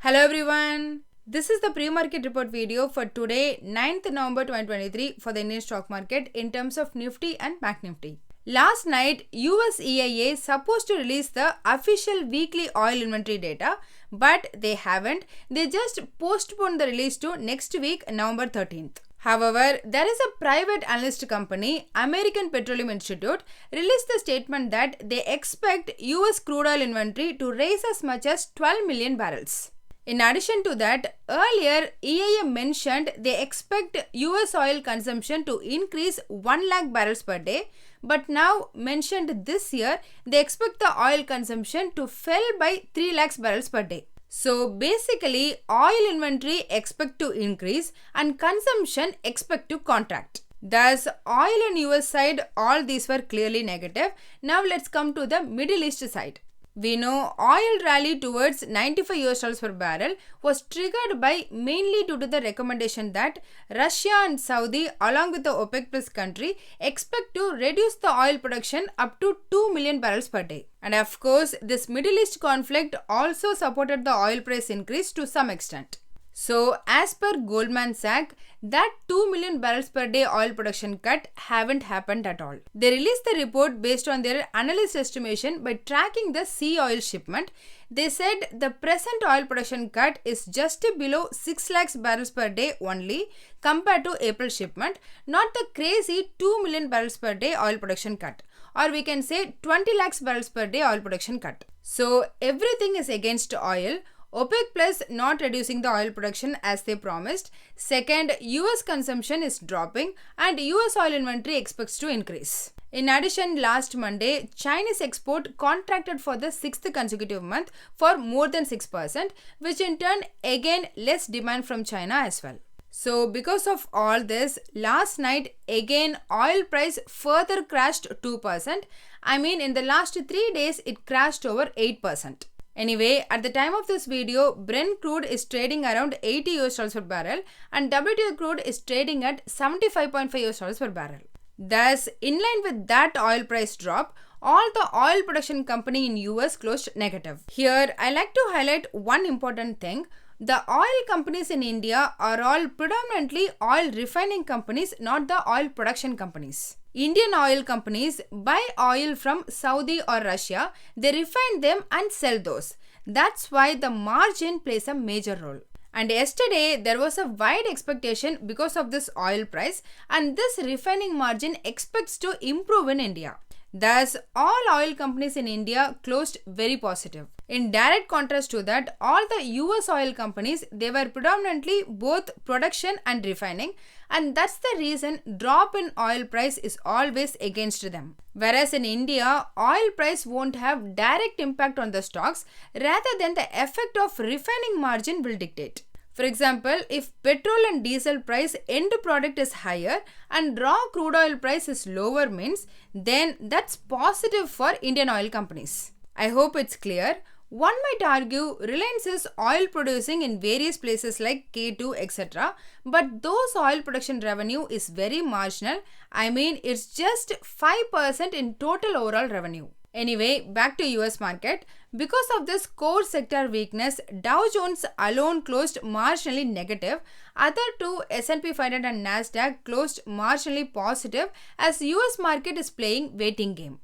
Hello everyone. This is the pre-market report video for today 9th November 2023 for the Indian stock market in terms of Nifty and Bank Nifty. Last night, US EIA supposed to release the official weekly oil inventory data, but they haven't. They just postponed the release to next week, November 13th. However, there is a private analyst company, American Petroleum Institute, released the statement that they expect US crude oil inventory to rise as much as 12 million barrels. In addition to that, earlier EIA mentioned they expect US oil consumption to increase 1 lakh barrels per day, but now mentioned this year they expect the oil consumption to fall by 3 lakhs barrels per day. So basically, oil inventory expect to increase and consumption expect to contract. Thus, oil and US side, all these were clearly negative. Now let's come to the Middle East side. We know oil rally towards $95 per barrel was triggered by mainly due to the recommendation that Russia and Saudi along with the OPEC plus country expect to reduce the oil production up to 2 million barrels per day. And of course, this Middle East conflict also supported the oil price increase to some extent. So, as per Goldman Sachs, that 2 million barrels per day oil production cut haven't happened at all. They released the report based on their analyst estimation by tracking the sea oil shipment. They said the present oil production cut is just below 6 lakhs barrels per day only compared to April shipment, not the crazy 2 million barrels per day oil production cut. Or we can say 20 lakhs barrels per day oil production cut. So, everything is against oil. OPEC plus not reducing the oil production as they promised. Second, US consumption is dropping and US oil inventory expects to increase. In addition, last Monday, Chinese export contracted for the 6th consecutive month for more than 6%, which in turn again less demand from China as well. So because of all this, last night again oil price further crashed 2%. In the last 3 days it crashed over 8%. Anyway, at the time of this video, Brent crude is trading around $80 per barrel and WTI crude is trading at $75.5 per barrel. Thus, in line with that oil price drop, all the oil production company in US closed negative. Here, I like to highlight one important thing. The oil companies in India are all predominantly oil refining companies, not the oil production companies. Indian oil companies buy oil from Saudi or Russia, they refine them and sell those. That's why the margin plays a major role. And yesterday there was a wide expectation because of this oil price, and this refining margin expects to improve in India. Thus, all oil companies in India closed very positive. In direct contrast to that, all the US oil companies, they were predominantly both production and refining, and that's the reason drop in oil price is always against them. Whereas in India, oil price won't have direct impact on the stocks, rather than the effect of refining margin will dictate. For example, if petrol and diesel price end product is higher and raw crude oil price is lower means, then that's positive for Indian oil companies. I hope it's clear. One might argue Reliance is oil producing in various places like K2 etc. But those oil production revenue is very marginal. It's just 5% in total overall revenue. Anyway, back to US market. Because of this core sector weakness, Dow Jones alone closed marginally negative. Other two, S&P 500 and Nasdaq, closed marginally positive as US market is playing waiting game.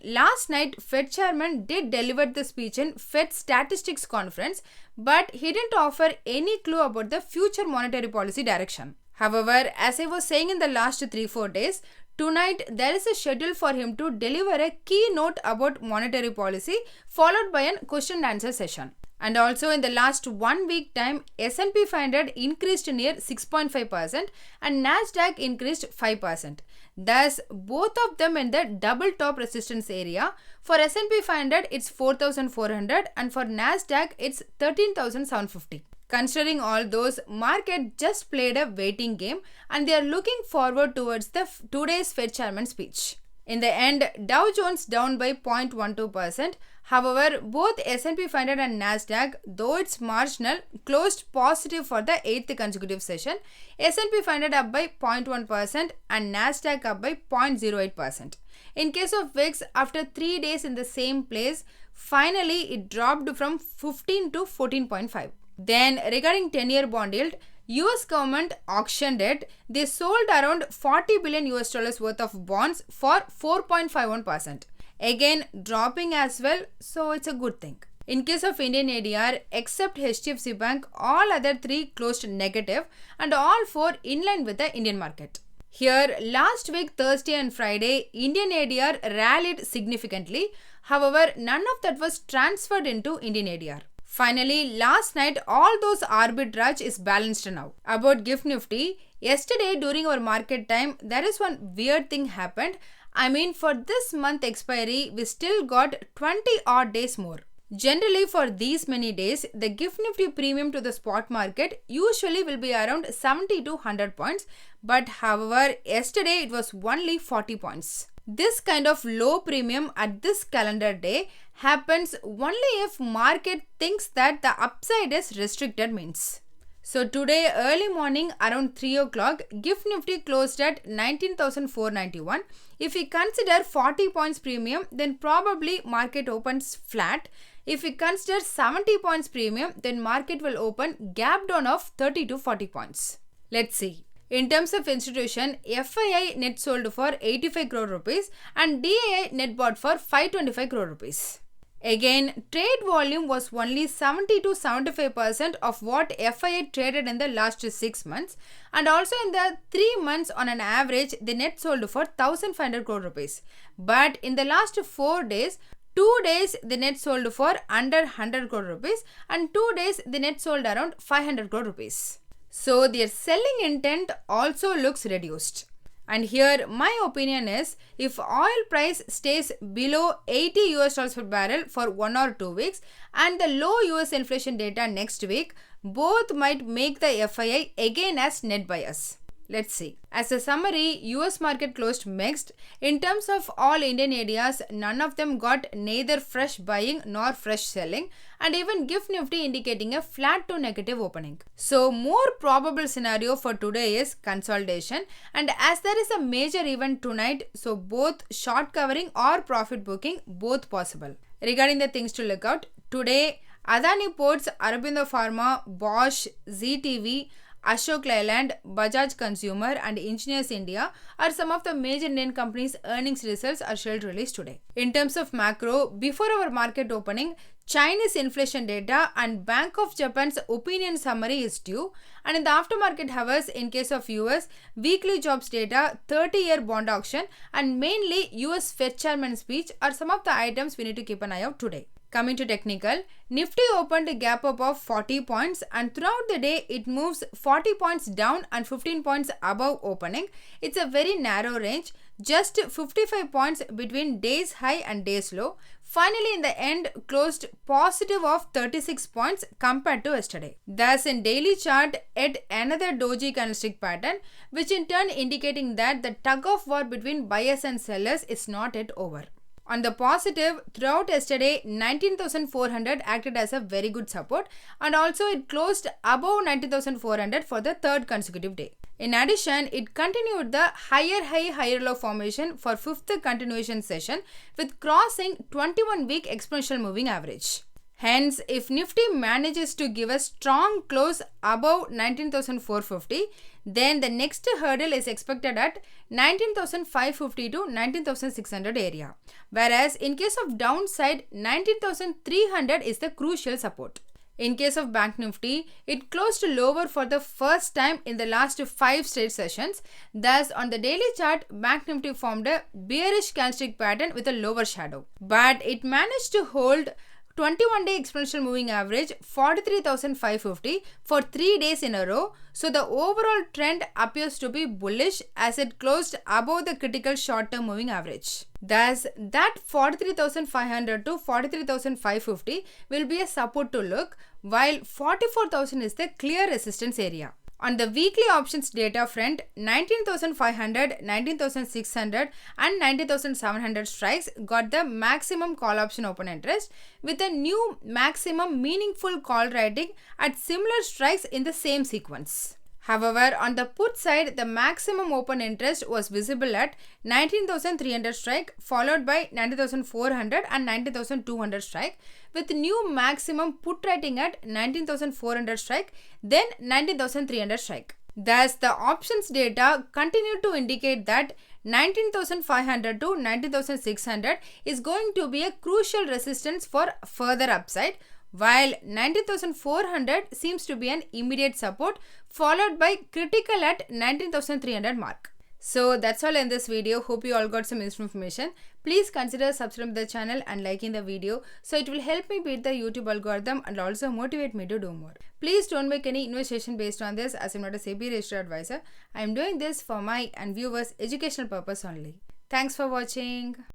Last night Fed chairman did deliver the speech in Fed Statistics Conference, but he didn't offer any clue about the future monetary policy direction. However, as I was saying in the last 3-4 days, tonight there is a schedule for him to deliver a keynote about monetary policy followed by a question and answer session. And also in the last 1 week time, S&P 500 increased near 6.5% and Nasdaq increased 5%. Thus, both of them in the double top resistance area. For S&P 500, it's 4,400 and for Nasdaq, it's 13,750. Considering all those, market just played a waiting game and they are looking forward towards the today's Fed chairman speech. In the end, Dow Jones down by 0.12%. However, both S&P 500 and Nasdaq, though it's marginal, closed positive for the 8th consecutive session. S&P 500 up by 0.1% and Nasdaq up by 0.08%. In case of VIX, after 3 days in the same place, finally it dropped from 15 to 14.5. Then regarding 10-year bond yield, US government auctioned it. They sold around 40 billion US dollars worth of bonds for 4.51%. Again dropping as well, so it's a good thing. In case of Indian ADR, except HDFC Bank, all other three closed negative and all four in line with the Indian market. Here, last week Thursday and Friday, Indian ADR rallied significantly. However, none of that was transferred into Indian ADR. Finally, last night, all those arbitrage is balanced now. About GIFT Nifty, yesterday during our market time, there is one weird thing happened. I mean, for this month expiry, we still got 20 odd days more. Generally, for these many days, the GIFT Nifty premium to the spot market usually will be around 70 to 100 points. But however, yesterday it was only 40 points. This kind of low premium at this calendar day happens only if market thinks that the upside is restricted means. So today early morning around 3 o'clock, GIFT Nifty closed at 19,491. If we consider 40 points premium, then probably market opens flat. If we consider 70 points premium, then market will open gap down of 30 to 40 points. Let's see. In terms of institution, FII net sold for 85 crore rupees and DII net bought for 525 crore rupees. Again, trade volume was only 70 to 75% of what FII traded in the last 6 months, and also in the 3 months on an average, the net sold for 1500 crore rupees. But in the last 4 days, 2 days the net sold for under 100 crore rupees and 2 days the net sold around 500 crore rupees. So their selling intent also looks reduced. And here my opinion is, if oil price stays below 80 US dollars per barrel for 1 or 2 weeks and the low US inflation data next week, both might make the FII again as net buyers. Let's see. As a summary, US market closed mixed. In terms of all Indian ADRs, none of them got neither fresh buying nor fresh selling, and even GIFT Nifty indicating a flat to negative opening. So more probable scenario for today is consolidation, and as there is a major event tonight, so both short covering or profit booking both possible. Regarding the things to look out, today Adani Ports, Aurobindo Pharma, Bosch, ZTV, Ashok Leyland, Bajaj Consumer and Engineers India are some of the major Indian companies' earnings results are scheduled released today. In terms of macro, before our market opening, Chinese inflation data and Bank of Japan's opinion summary is due, and in the aftermarket hours, in case of US, weekly jobs data, 30-year bond auction and mainly US Fed chairman speech are some of the items we need to keep an eye out today. Coming to technical, Nifty opened a gap up of 40 points and throughout the day it moves 40 points down and 15 points above opening. It's a very narrow range, just 55 points between day's high and day's low. Finally, in the end, closed positive of 36 points compared to yesterday. Thus, in daily chart, at another doji candlestick pattern, which in turn indicating that the tug of war between buyers and sellers is not yet over. On the positive, throughout yesterday, 19,400 acted as a very good support and also it closed above 19,400 for the third consecutive day. In addition, it continued the higher high, higher low formation for fifth continuation session with crossing 21-week exponential moving average. Hence, if Nifty manages to give a strong close above 19,450, then the next hurdle is expected at 19,550 to 19,600 area. Whereas, in case of downside, 19,300 is the crucial support. In case of Bank Nifty, it closed lower for the first time in the last 5 straight sessions. Thus, on the daily chart, Bank Nifty formed a bearish candlestick pattern with a lower shadow. But it managed to hold 21-day exponential moving average 43,550 for 3 days in a row. So the overall trend appears to be bullish as it closed above the critical short-term moving average. Thus, that 43,500 to 43,550 will be a support to look, while 44,000 is the clear resistance area. On the weekly options data front, 19,500, 19,600 and 19,700 strikes got the maximum call option open interest with a new maximum meaningful call writing at similar strikes in the same sequence. However, on the put side, the maximum open interest was visible at 19,300 strike, followed by 19,400 and 19,200 strike, with new maximum put rating at 19,400 strike, then 19,300 strike. Thus, the options data continued to indicate that 19,500 to 19,600 is going to be a crucial resistance for further upside, while 19,400 seems to be an immediate support, followed by critical at 19,300 mark. So that's all in this video. Hope you all got some useful information. Please consider subscribing to the channel and liking the video, so it will help me beat the YouTube algorithm and also motivate me to do more. Please don't make any investment based on this, as I'm not a SEBI registered advisor. I am doing this for my and viewers' educational purpose only. Thanks for watching.